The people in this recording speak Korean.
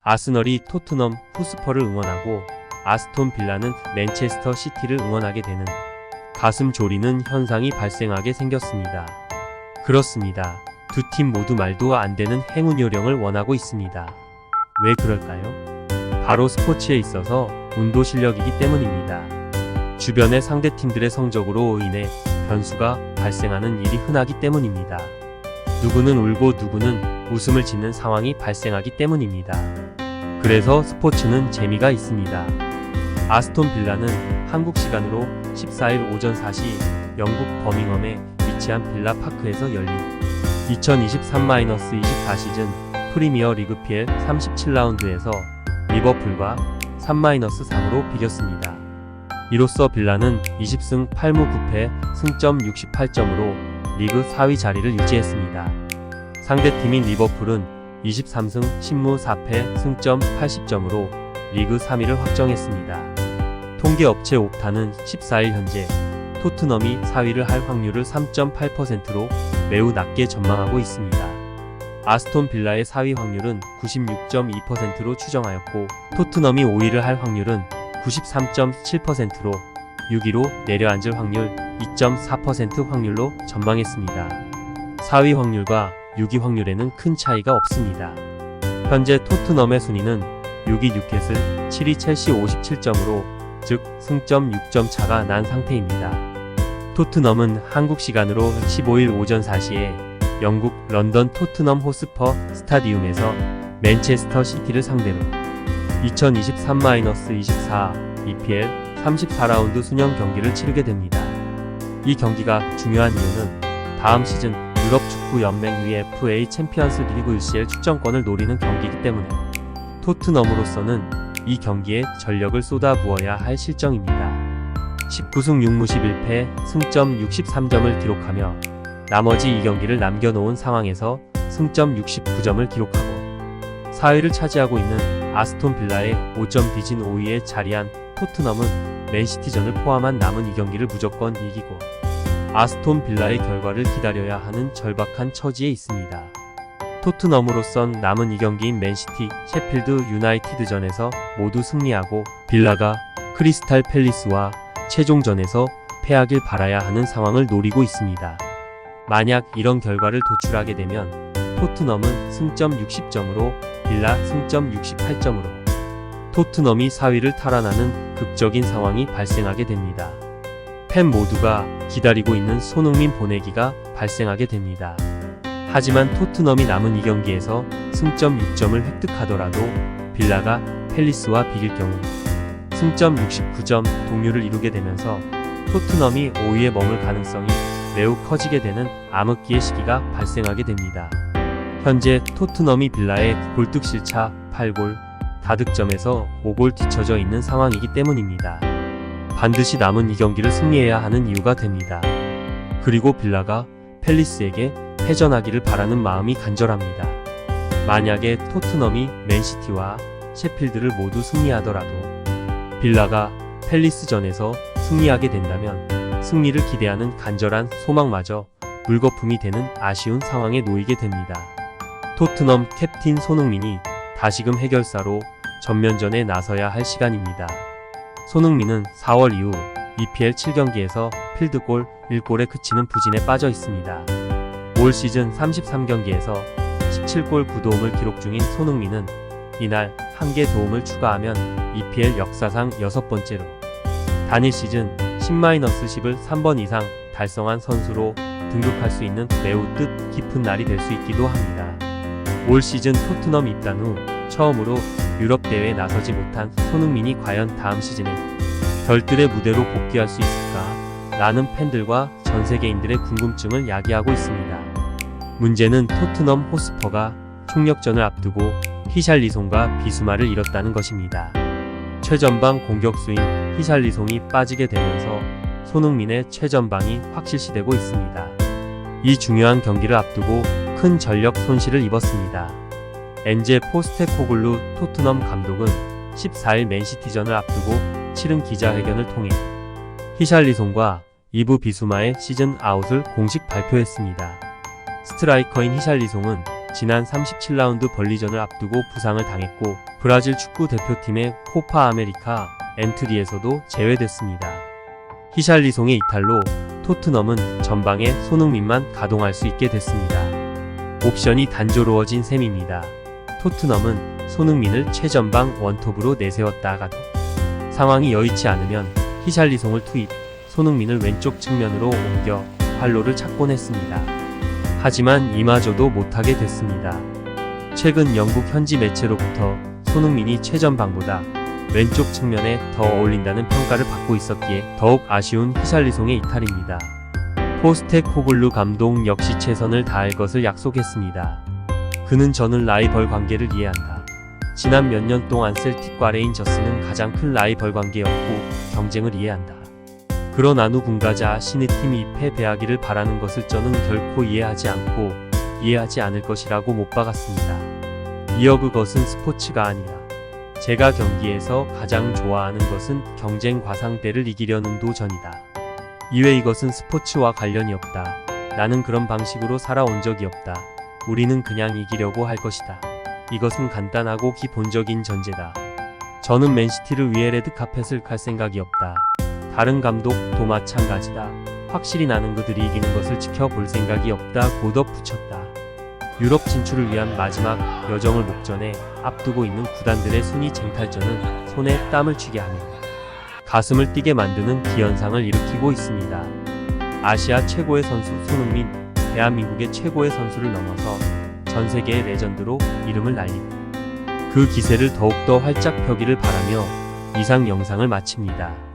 아스널이 토트넘 호스퍼를 응원하고 아스톤 빌라는 맨체스터 시티를 응원하게 되는 가슴 졸이는 현상이 발생하게 생겼습니다. 그렇습니다. 두 팀 모두 말도 안 되는 행운 요령을 원하고 있습니다. 왜 그럴까요? 바로 스포츠에 있어서 운도 실력이기 때문입니다. 주변의 상대 팀들의 성적으로 인해 변수가 발생하는 일이 흔하기 때문입니다. 누구는 울고 누구는 웃음을 짓는 상황이 발생하기 때문입니다. 그래서 스포츠는 재미가 있습니다. 아스톤 빌라는 한국 시간으로 14일 오전 4시 영국 버밍엄에 위치한 빌라 파크에서 열린 2023-24 시즌 프리미어 리그 PL 37라운드에서 리버풀과 3-3으로 비겼습니다. 이로써 빌라는 20승 8무 9패 승점 68점으로 리그 4위 자리를 유지했습니다. 상대팀인 리버풀은 23승 10무 4패 승점 80점으로 리그 3위를 확정했습니다. 통계업체 옵타는 14일 현재 토트넘이 4위를 할 확률을 3.8%로 매우 낮게 전망하고 있습니다. 아스톤 빌라의 4위 확률은 96.2%로 추정하였고 토트넘이 5위를 할 확률은 93.7%로 6위로 내려앉을 확률 2.4% 확률로 전망했습니다. 4위 확률과 6위 확률에는 큰 차이가 없습니다. 현재 토트넘의 순위는 6위 뉴캐슬, 7위 첼시 57점으로 즉 승점 6점 차가 난 상태입니다. 토트넘은 한국 시간으로 15일 오전 4시에 영국 런던 토트넘 호스퍼 스타디움에서 맨체스터 시티를 상대로 2023-24 EPL 34라운드 순영 경기를 치르게 됩니다. 이 경기가 중요한 이유는 다음 시즌 유럽 축구 연맹 UEFA 챔피언스 리그 UCL 출전권을 노리는 경기이기 때문에 토트넘으로서는 이 경기에 전력을 쏟아부어야 할 실정입니다. 19승 6무 11패 승점 63점을 기록하며 나머지 2경기를 남겨놓은 상황에서 승점 69점을 기록하고 4위를 차지하고 있는 아스톤 빌라의 5점 뒤진 5위에 자리한 토트넘은 맨시티전을 포함한 남은 2경기를 무조건 이기고 아스톤 빌라의 결과를 기다려야 하는 절박한 처지에 있습니다. 토트넘으로선 남은 2경기인 맨시티, 셰필드 유나이티드전에서 모두 승리하고 빌라가 크리스탈 팰리스와 최종전에서 패하길 바라야 하는 상황을 노리고 있습니다. 만약 이런 결과를 도출하게 되면 토트넘은 승점 60점으로 빌라 승점 68점으로 토트넘이 4위를 탈환하는 극적인 상황이 발생하게 됩니다. 팬 모두가 기다리고 있는 손흥민 보내기가 발생하게 됩니다. 하지만 토트넘이 남은 2경기에서 승점 6점을 획득하더라도 빌라가 팰리스와 비길 경우 승점 69점 동률을 이루게 되면서 토트넘이 5위에 머물 가능성이 매우 커지게 되는 암흑기의 시기가 발생하게 됩니다. 현재 토트넘이 빌라의 골득 실차 8골, 다득점에서 5골 뒤처져 있는 상황이기 때문입니다. 반드시 남은 2경기를 승리해야 하는 이유가 됩니다. 그리고 빌라가 팰리스에게 패전하기를 바라는 마음이 간절합니다. 만약에 토트넘이 맨시티와 셰필드를 모두 승리하더라도 빌라가 팰리스전에서 승리하게 된다면 승리를 기대하는 간절한 소망마저 물거품이 되는 아쉬운 상황에 놓이게 됩니다. 토트넘 캡틴 손흥민이 다시금 해결사로 전면전에 나서야 할 시간입니다. 손흥민은 4월 이후 EPL 7경기에서 필드골 1골에 그치는 부진에 빠져 있습니다. 올 시즌 33경기에서 17골 9도움을 기록 중인 손흥민은 이날 1개 도움을 추가하면 EPL 역사상 6번째로 단일 시즌 10-10을 3번 이상 달성한 선수로 등극할 수 있는 매우 뜻깊은 날이 될 수 있기도 합니다. 올 시즌 토트넘 입단 후 처음으로 유럽 대회에 나서지 못한 손흥민이 과연 다음 시즌에 별들의 무대로 복귀할 수 있을까? 라는 팬들과 전 세계인들의 궁금증을 야기하고 있습니다. 문제는 토트넘 호스퍼가 총력전을 앞두고 히샬리송과 비수마를 잃었다는 것입니다. 최전방 공격수인 히샬리송이 빠지게 되면서 손흥민의 최전방이 확실시되고 있습니다. 이 중요한 경기를 앞두고 큰 전력 손실을 입었습니다. 엔제 포스테코글루 토트넘 감독은 14일 맨시티전을 앞두고 치른 기자회견을 통해 히샬리송과 이브 비수마의 시즌 아웃을 공식 발표했습니다. 스트라이커인 히샬리송은 지난 37라운드 벌리전을 앞두고 부상을 당했고 브라질 축구 대표팀의 코파 아메리카 엔트리에서도 제외됐습니다. 히샬리송의 이탈로 토트넘은 전방에 손흥민만 가동할 수 있게 됐습니다. 옵션이 단조로워진 셈입니다. 토트넘은 손흥민을 최전방 원톱으로 내세웠다가도 상황이 여의치 않으면 히샬리송을 투입, 손흥민을 왼쪽 측면으로 옮겨 활로를 찾곤 했습니다. 하지만 이마저도 못하게 됐습니다. 최근 영국 현지 매체로부터 손흥민이 최전방보다 왼쪽 측면에 더 어울린다는 평가를 받고 있었기에 더욱 아쉬운 히샬리송의 이탈입니다. 포스테코글루 감독 역시 최선을 다할 것을 약속했습니다. 그는 저는 라이벌 관계를 이해한다. 지난 몇 년 동안 셀틱과 레인저스는 가장 큰 라이벌 관계였고 경쟁을 이해한다. 그러나 누군가자 신의 팀이 패배하기를 바라는 것을 저는 결코 이해하지 않고 이해하지 않을 것이라고 못 박았습니다. 이어 그것은 스포츠가 아니라 제가 경기에서 가장 좋아하는 것은 경쟁과 상대를 이기려는 도전이다. 이외 이것은 스포츠와 관련이 없다. 나는 그런 방식으로 살아온 적이 없다. 우리는 그냥 이기려고 할 것이다. 이것은 간단하고 기본적인 전제다. 저는 맨시티를 위해 레드카펫을 갈 생각이 없다. 다른 감독도 마찬가지다. 확실히 나는 그들이 이기는 것을 지켜볼 생각이 없다. 고 덧붙였다. 유럽 진출을 위한 마지막 여정을 목전에 앞두고 있는 구단들의 순위 쟁탈전은 손에 땀을 쥐게 하며 가슴을 뛰게 만드는 기현상을 일으키고 있습니다. 아시아 최고의 선수 손흥민, 대한민국의 최고의 선수를 넘어서 전 세계의 레전드로 이름을 날리고 그 기세를 더욱더 활짝 펴기를 바라며 이상 영상을 마칩니다.